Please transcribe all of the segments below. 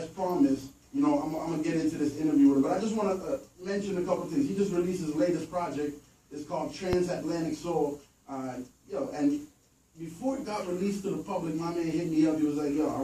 as promised, you know, I'm gonna get into this interview with him, but I just want to mention a couple things. He just released his latest project. It's called Transatlantic Soul. And before it got released to the public, my man hit me up. He was like, yo, I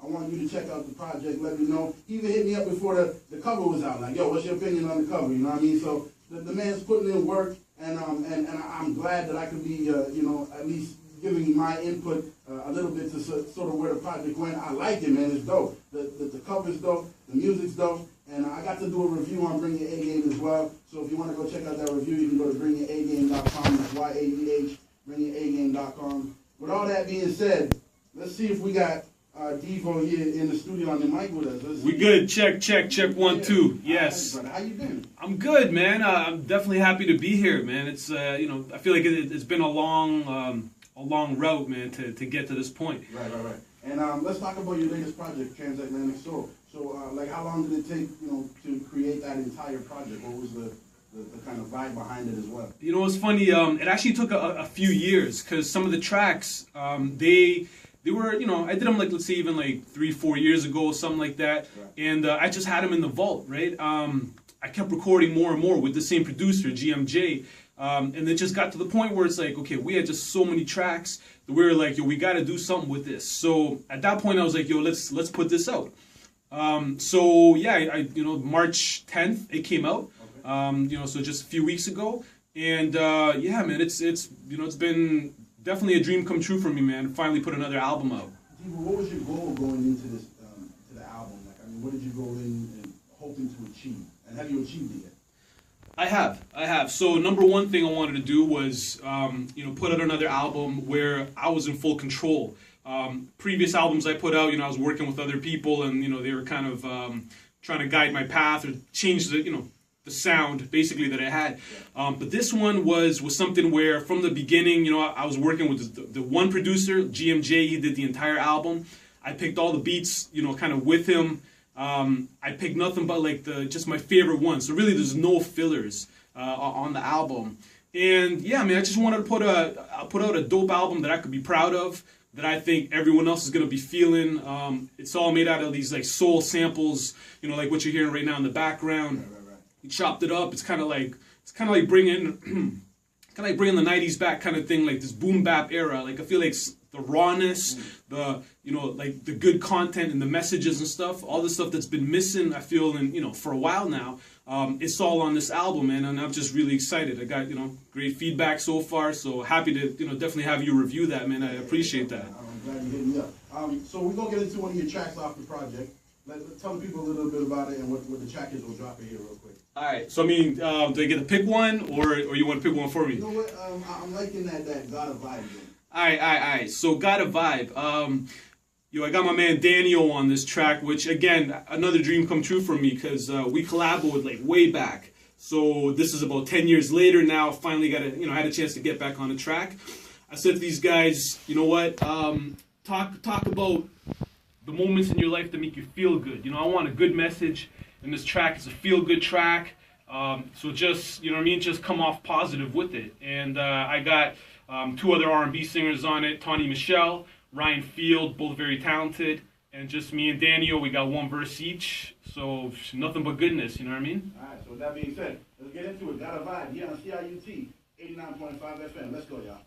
want you to check out the project. Let me know. He even hit me up before the cover was out. Like, yo, what's your opinion on the cover? You know what I mean? So the man's putting in work, and I'm glad that I could be, you know, at least giving my input a little bit to sort of where the project went. I like it, man. It's dope. The cover's dope. The music's dope. And I got to do a review on Bring Your A Game as well. So if you want to go check out that review, you can go to bringyouragame.com. That's YAEH, bringyouragame.com. With all that being said, let's see if we got Divo here in the studio on the mic with us. We good. Check, 1, 2. Yes. Right, how you been? I'm good, man. I'm definitely happy to be here, man. It's you know, I feel like it's been a long route, man, to get to this point. Right. And let's talk about your latest project, Transatlantic Soul. So, like, how long did it take, you know, to create that entire project? What was the kind of vibe behind it as well? You know, it's funny. It actually took a few years because some of the tracks, they were, you know, I did them like, let's say even like 3-4 years ago, something like that. Right. And I just had them in the vault, right? I kept recording more and more with the same producer, GMJ. And it just got to the point where it's like, okay, we had just so many tracks that we were like, yo, we got to do something with this. So at that point, I was like, yo, let's put this out. So yeah, I you know, March 10th it came out. Okay. You know, so just a few weeks ago, and yeah, man, it's you know, it's been definitely a dream come true for me, man. Finally put another album out. Divo, what was your goal going into this to the album? Like, I mean, what did you go in and hoping to achieve, and have you achieved it yet? I have. So number one thing I wanted to do was, you know, put out another album where I was in full control. Previous albums I put out, you know, I was working with other people, and you know, they were kind of trying to guide my path or change the, you know, the sound basically that I had. But this one was something where from the beginning, you know, I was working with the one producer, GMJ. He did the entire album. I picked all the beats, you know, kind of with him. I picked nothing but like just my favorite ones. So really, there's no fillers on the album. And yeah, I mean, I just wanted to put out a dope album that I could be proud of, that I think everyone else is gonna be feeling. It's all made out of these like soul samples, you know, like what you're hearing right now in the background. Right. He chopped it up. It's kind of like bringing the '90s back, kind of thing, like this boom bap era. Like I feel like the rawness, the, you know, like the good content and the messages and stuff, all the stuff that's been missing, I feel, in, you know, for a while now, it's all on this album, man, and I'm just really excited. I got, you know, great feedback so far, so happy to, you know, definitely have you review that, man. I appreciate that. I'm glad you hit me up. So we're gonna get into one of your tracks off the project. Tell the people a little bit about it and what the track is. We'll drop it here real quick. All right. So I mean, do I get to pick one, or you want to pick one for me? You know what? I'm liking that Got a Vibe. All right. So Got a Vibe. I got my man Daniel on this track, which again, another dream come true for me because we collaborated like way back. So this is about 10 years later now. Finally had a chance to get back on the track. I said to these guys, you know what? Talk about the moments in your life that make you feel good. You know, I want a good message in this track. It's a feel-good track. So just, you know what I mean, just come off positive with it. And I got 2 other R&B singers on it, Tawny Michelle, Ryan Field, both very talented. And just me and Daniel, we got 1 verse each. So nothing but goodness, you know what I mean? All right, so with that being said, let's get into it. Got a Vibe here on CIUT 89.5 FM. Let's go, y'all.